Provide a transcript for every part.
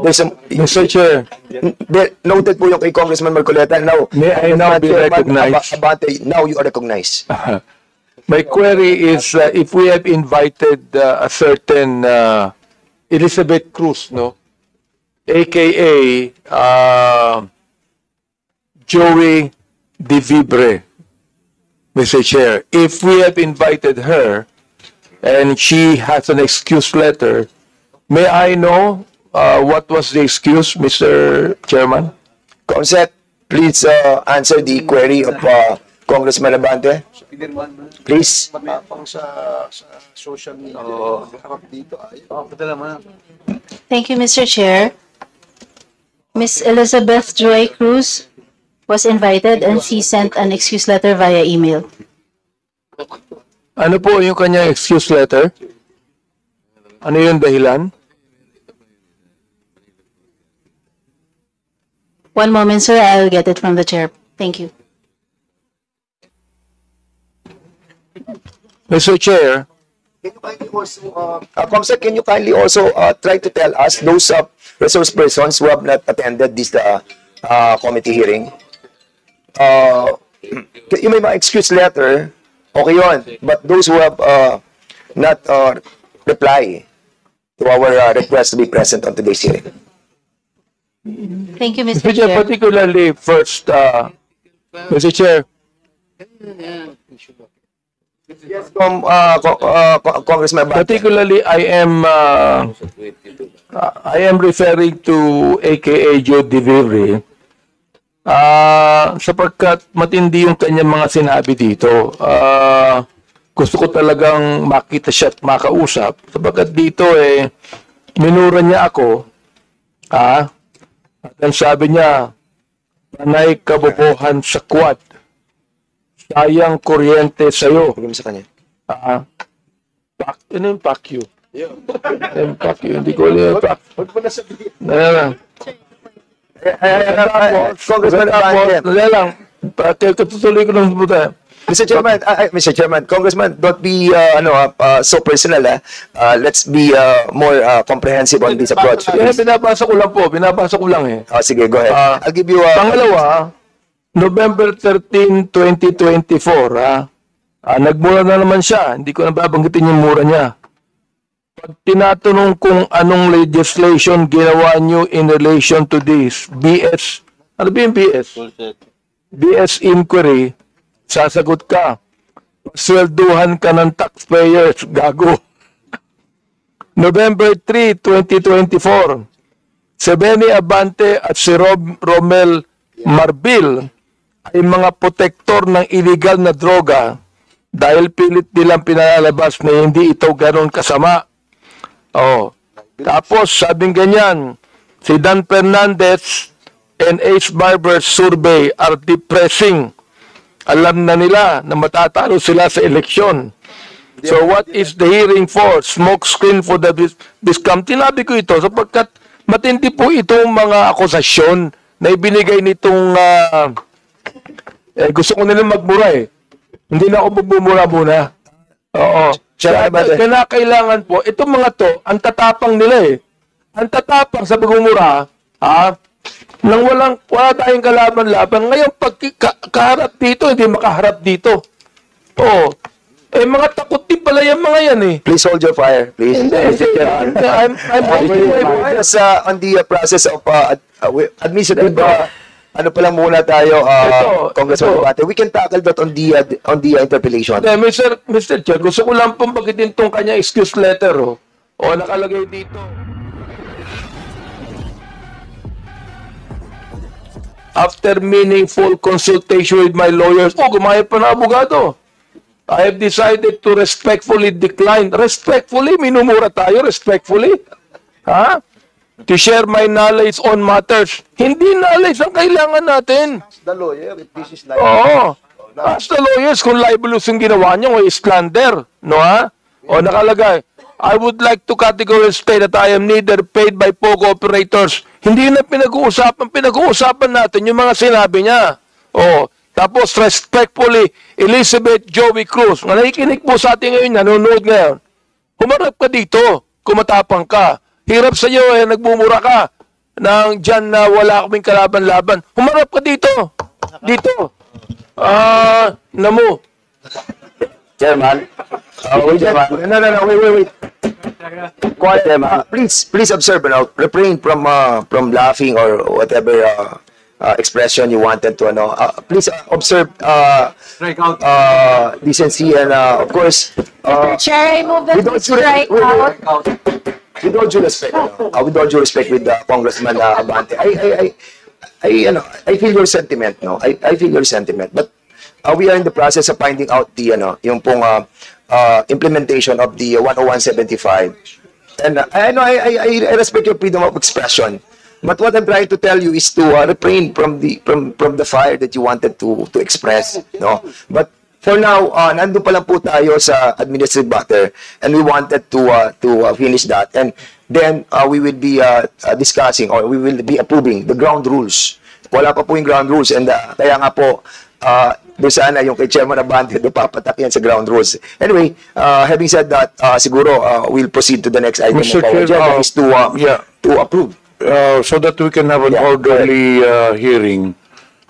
Mr. Chair, Noted po yung kay Congressman Marcoleta. Now, may I now be recognized? Abante, now you are recognized. My query is if we have invited a certain Elizabeth Cruz, no, aka Joey De Vibre, Mr. Chair, if we have invited her and she has an excuse letter, may I know what was the excuse, Mr. Chairman? Consec, please answer the query of Congressman Abante. Please. Thank you, Mr. Chair. Miss Elizabeth Joy Cruz was invited and she sent an excuse letter via email. Ano po yung kanyang excuse letter? Ano yung dahilan? One moment, sir. I'll get it from the chair. Thank you. Mr. Chair, Can you kindly also, Comsec, can you kindly also try to tell us those resource persons who have not attended this committee hearing? Yung may mga excuse letter, okay yun. But those who have not reply to our request to be present on today's hearing. Thank you, Mr. Mr. Chair, Chair. particularly first, Mr. Chair, Yes, Congressman Abante. particularly I am referring to AKA Joe De Vibre sapagkat matindi yung kanyang mga sinabi dito. Gusto ko talagang makita siya at makausap sapagkat dito minura niya ako at ang sabi niya, panay kabobohan sa quad. Sayang kuryente sa'yo. Bigyan mo sa kanya. Ano yung pack you? Yung pack you. Hindi ko alam yung pack. Huwag mo na sabihin. Congressman Abante. Dali lang. Katutuloy ko lang buta. Mr. Chairman, Congressman, don't be so personal. Let's be more comprehensive on this approach. Binabasa ko lang po. Binabasa ko lang eh. Sige, go ahead. I'll give you Pangalawa, November 13, 2024, nagmura na naman siya. Hindi ko na babanggitin yung mura niya. Pag tinatanong kung anong legislation ginawa niyo in relation to this, BS, ano ba yung BS? BS inquiry, sasagot ka. Swelduhan ka ng taxpayers, gago. November 3, 2024, si Benny Abante at si Romel Marbil ay mga protektor ng illegal na droga dahil pilit nilang pinalalabas na hindi ito ganoon kasama. Tapos sabing ganyan, si Dan Fernandez and Ace Barber's survey are depressing. Alam na nila na matatalo sila sa eleksyon. So what is the hearing for? Smoke screen for the discount. Tinabi ko ito sapagkat matindi po itong mga akusasyon na ibinigay nitong gusto ko nilang magmura eh. Hindi na ako magbumura muna. Oo. Kailangan po, itong mga to, ang tatapang nila eh. Ang tatapang sa pagmumura, nang wala tayong kalaban-laban. Ngayon, pag kaharap dito, hindi makaharap dito. Oo. Mga takot din pala yung mga yan eh. Please hold your fire, please. I'm on the process of administrative, ano pa lang muna tayo, Congressman Abante. We can tackle that on the interpellation. Mr. Chair, gusto ko lang pong bagitin itong kanya excuse letter. Nakalagay dito. After meaningful consultation with my lawyers, gumayad pa na abogado. I have decided to respectfully decline. Respectfully? Minumura tayo, respectfully? To share my knowledge on matters. Hindi knowledge ang kailangan natin. Ask the lawyer if this is libel. Ask the lawyers kung libelous yung ginawa niyo o slander. No, nakalagay. I would like to categorically state that I am neither paid by POGO operators. Hindi na pinag-uusapan. Pinag-uusapan natin yung mga sinabi niya. Tapos respectfully, Elizabeth Joey Cruz. Nakikinig po sa atin ngayon, nanonood ngayon. Humarap ka dito, kumatapang ka. Hirap sa iyo, nagbumura ka. nang dyan na wala kaming kalaban-laban. Humarap ka dito. Dito. Namo. Chairman. Wait, Chairman. No, wait. Quiet, Chairman. Please observe, refrain from laughing or whatever expression you wanted to, please observe decency and, of course, Chair, I move that we strike out. with all due respect, with Congressman Abante, I feel your sentiment, no? I feel your sentiment, but we are in the process of finding out the, yung pong implementation of the 10175. And I respect your freedom of expression. But what I'm trying to tell you is to refrain from the fire that you wanted to express, no? But for now, nandun pa lang po tayo sa administrative matter, and we wanted to finish that, and then we will be discussing, or we will be approving the ground rules. Wala pa po yung ground rules, and kaya nga po doon sana yung kay Chairman Abante do papatak yan sa ground rules. Anyway, having said that, siguro we'll proceed to the next item. Mr. of our agenda is to approve. So that we can have an orderly hearing,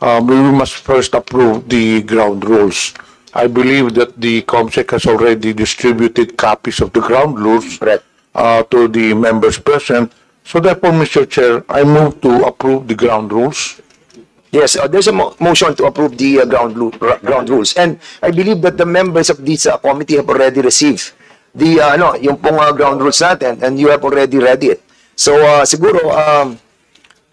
we must first approve the ground rules. I believe that the COMSEC has already distributed copies of the ground rules to the members present. So therefore, Mr. Chair, I move to approve the ground rules. Yes, there's a motion to approve the ground rules, and I believe that the members of this committee have already received the yung pong ground rules natin, and you have already read it. So siguro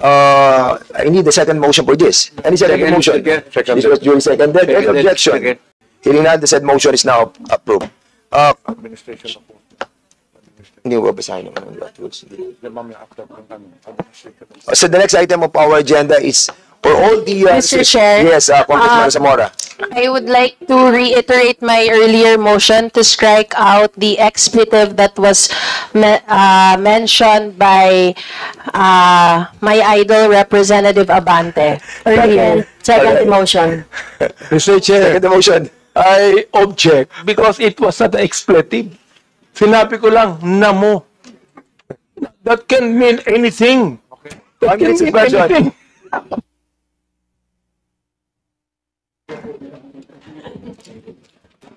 I need a second motion for this. Any second motion? Second. This was duly seconded. Any objection? Hearing none, the said motion is now approved. Administration of Hindi mo babasahin naman ang ground rules. So the next item of our agenda is for all the Mr. Chair, yes, Congressman Zamora. I would like to reiterate my earlier motion to strike out the expletive that was mentioned by my idol, Representative Abante. Earlier. Second motion. Mr. Chair, Second motion. I object because it was not expletive. Sinabi ko lang, namo. That can mean anything. That can mean anything.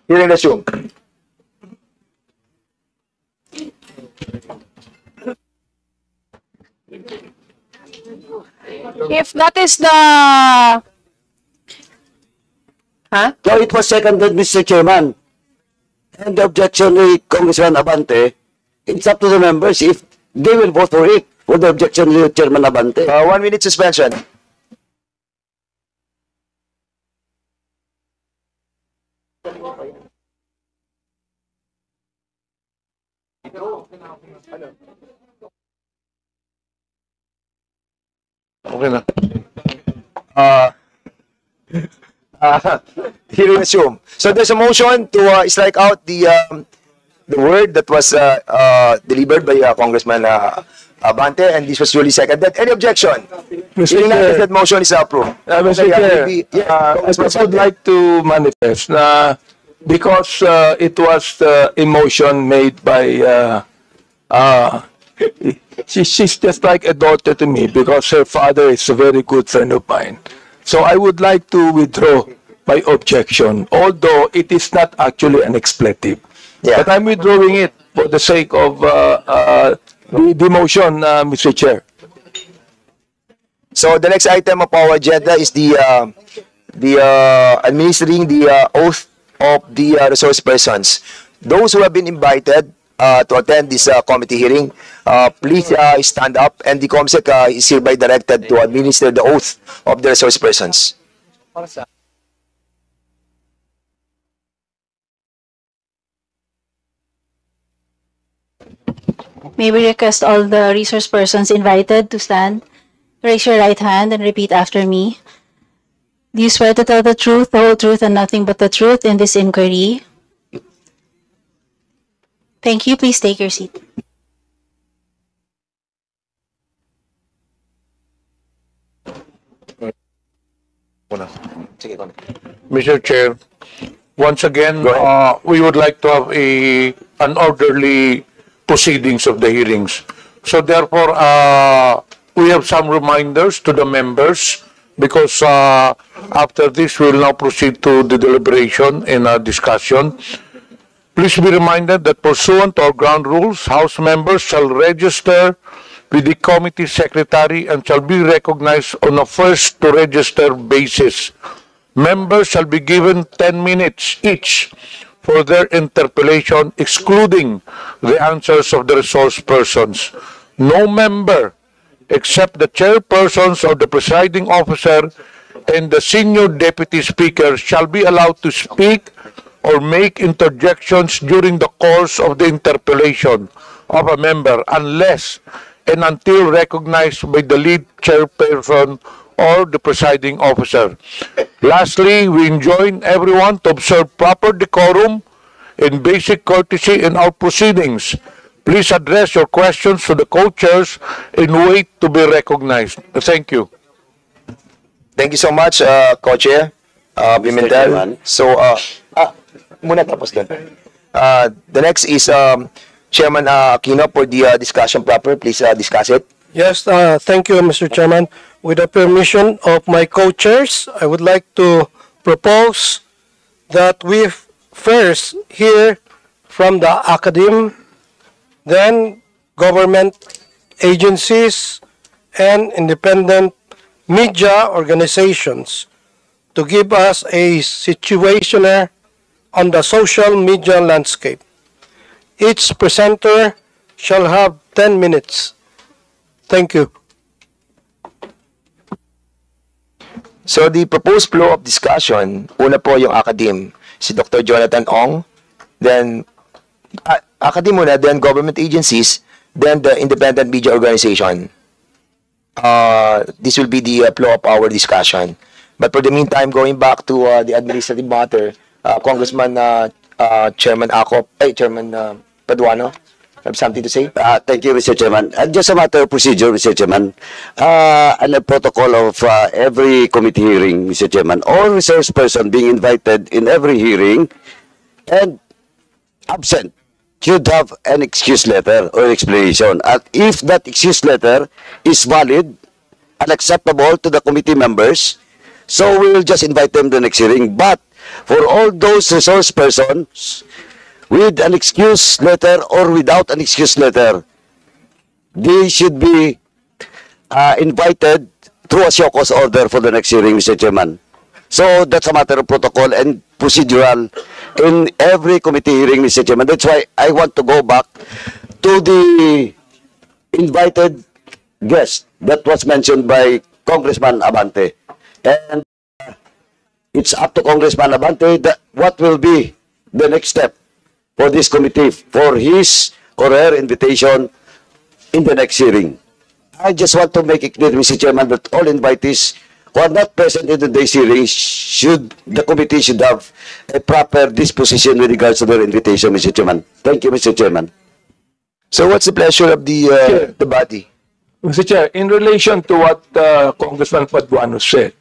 Hearing resumed. If that is the... Huh? So it was seconded, Mr. Chairman. And the objection with Congressman Abante, it's up to the members if they will vote for it. For the objection with Chairman Abante. 1 minute suspension. Okay na. Hearing resumed. So there's a motion to strike out the word that was delivered by Congressman Abante, and this was duly seconded. Any objection? Hearing none, that motion is approved. Mr. Chair, I would like to manifest na because it was a motion made by she's just like a daughter to me because her father is a very good friend of mine. So I would like to withdraw my objection, although it is not actually an expletive. Yeah. But I'm withdrawing it for the sake of the motion, Mr. Chair. So the next item of our agenda is the administering the oath of the resource persons. Those who have been invited to attend this committee hearing, please stand up, and the COMSEC is hereby directed to administer the oath of the resource persons. May we request all the resource persons invited to stand, raise your right hand, and repeat after me. Do you swear to tell the truth, the whole truth, and nothing but the truth in this inquiry? Thank you. Please take your seat. Mr. Chair, once again, we would like to have an orderly proceedings of the hearings. So therefore, we have some reminders to the members because after this, we will now proceed to the deliberation and discussion. Please be reminded that pursuant to our ground rules, House members shall register with the committee secretary and shall be recognized on a first-to-register basis. Members shall be given 10 minutes each for their interpellation, excluding the answers of the resource persons. No member, except the chairpersons or the presiding officer and the senior deputy speaker, shall be allowed to speak or make interjections during the course of the interpellation of a member unless and until recognized by the lead chairperson or the presiding officer. Lastly, we enjoin everyone to observe proper decorum and basic courtesy in our proceedings. Please address your questions to the co-chairs and wait to be recognized. Thank you. Thank you so much, Co-Chair Pimentel. So, muna tapos dun. The next is Chairman Aquino for the discussion proper. Please discuss it. Yes, thank you, Mr. Chairman. With the permission of my co-chairs, I would like to propose that we first hear from the academe, then government agencies and independent media organizations to give us a situationer on the social media landscape. Each presenter shall have 10 minutes. Thank you. So the proposed flow of discussion, una po yung academe, si Dr. Jonathan Ong, then academe muna, then government agencies, then the independent media organization. This will be the flow of our discussion. But for the meantime, going back to the administrative matter, Congressman Chairman Chairman Paduano, have something to say? Thank you, Mr. Chairman. Just a matter of procedure, Mr. Chairman. And a protocol of every committee hearing, Mr. Chairman. All resource person being invited in every hearing and absent should have an excuse letter or explanation. And if that excuse letter is valid and acceptable to the committee members, so we will just invite them to the next hearing. But for all those resource persons with an excuse letter or without an excuse letter, they should be invited through a show cause order for the next hearing, Mr. Chairman. So that's a matter of protocol and procedural in every committee hearing, Mr. Chairman. That's why I want to go back to the invited guest that was mentioned by Congressman Abante. And it's up to Congressman Abante that what will be the next step for this committee, for his or her invitation in the next hearing. I just want to make it clear, Mr. Chairman, that all invitees who are not present in today's hearing the committee should have a proper disposition with regards to their invitation, Mr. Chairman. Thank you, Mr. Chairman. So what's the pleasure of the body? Mr. Chair, in relation to what Congressman Paduano said,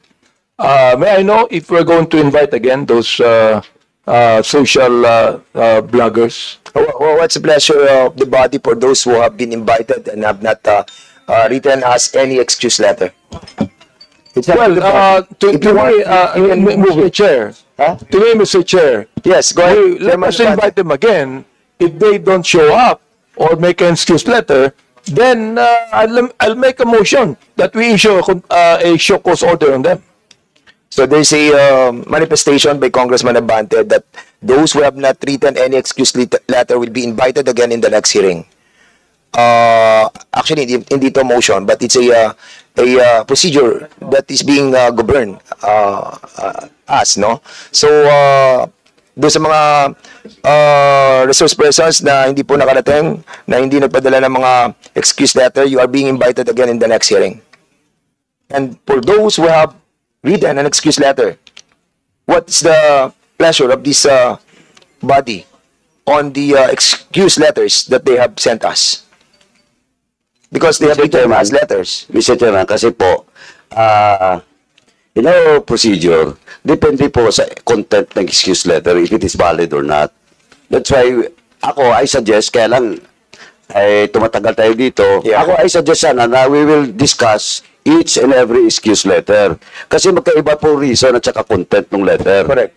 may I know if we're going to invite again those social bloggers? What's the pleasure of the body for those who have been invited and have not written us any excuse letter? Well, to me, Mr. Chair, to me, Mr. Chair, Yes, go ahead. let us invite them again. If they don't show up or make an excuse letter, then I'll make a motion that we issue a show cause order on them. So there's a manifestation by Congressman Abante that those who have not written any excuse letter will be invited again in the next hearing. Actually, hindi ito motion, but it's a procedure that is being governed as, no? So, doon sa mga resource persons na hindi po nakarating, na hindi nagpadala ng mga excuse letter, you are being invited again in the next hearing. And for those who have written an excuse letter, what's the pleasure of this body on the excuse letters that they have sent us? Because they have written as letters. Mr. Chairman, kasi po, in our procedure, depende po sa content ng excuse letter if it is valid or not. That's why, I suggest, kaya lang, ay tumatagal tayo dito. Yeah. Ako ay suggest sana na we will discuss each and every excuse letter. Kasi magkaiba po reason at saka content ng letter. Correct.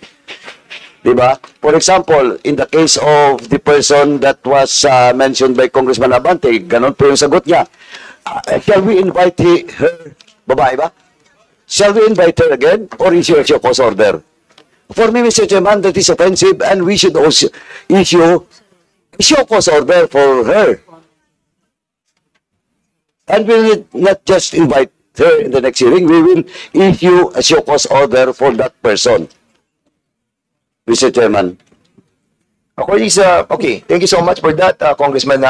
Diba? For example, in the case of the person that was mentioned by Congressman Abante, ganun po yung sagot niya. Shall we invite her? Babae ba? Shall we invite her again or issue a show cause order? For me, Mr. Chairman, that is offensive and we should also issue a show cause order for her. And we will not just invite her in the next hearing, we will issue a show cause order for that person. Mr. Chairman. According sa, okay, thank you so much for that, Congressman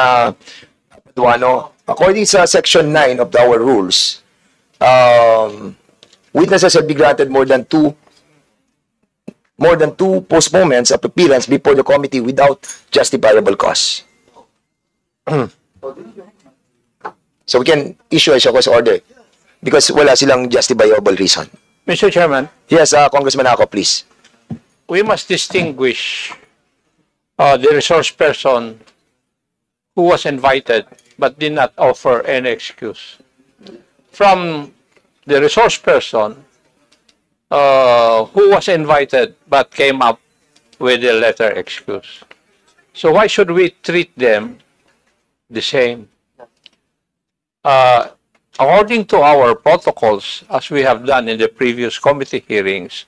Paduano. According sa Section 9 of our rules, witnesses shall be granted more than two postponements of appearance before the committee without justifiable cause. So we can issue a show cause order because wala silang justifiable reason. Mr. Chairman, Yes, Congressman Ako, please. we must distinguish the resource person who was invited but did not offer any excuse from the resource person who was invited but came up with a letter excuse. So why should we treat them the same? According to our protocols, as we have done in the previous committee hearings,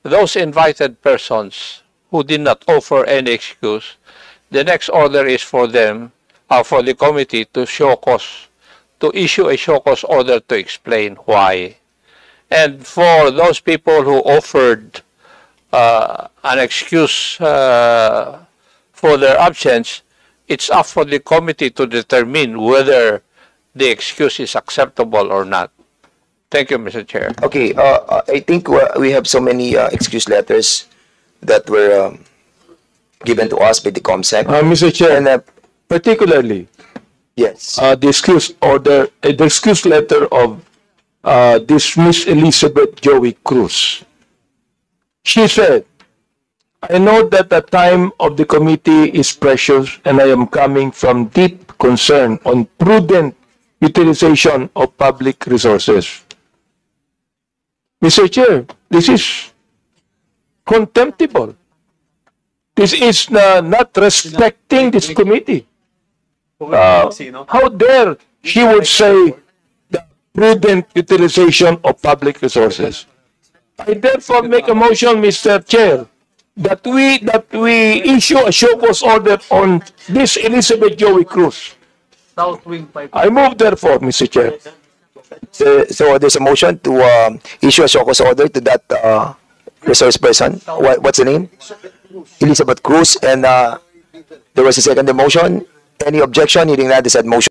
those invited persons who did not offer any excuse, the next order is for them, for the committee to show cause, to issue a show cause order to explain why. And for those people who offered an excuse for their absence, it's up for the committee to determine whether the excuse is acceptable or not. Thank you, Mr. Chair. Okay, I think we have so many excuse letters that were given to us by the COMSEC. Mr. Chair, And particularly, yes, the excuse order, the excuse letter of this Miss Elizabeth Joey Cruz. She said, I know that the time of the committee is precious and I am coming from deep concern on prudent utilization of public resources. Mr. Chair, this is contemptible. This is not respecting this committee. How dare she would say the prudent utilization of public resources? I therefore make a motion, Mr. Chair, that we issue a show cause order on this Elizabeth Joey Cruz. I move therefore, Mr. Chair. so there's a motion to issue a show cause order to that resource person. What's the name? Elizabeth Cruz. And there was a second motion. Any objection? Hearing that, the said motion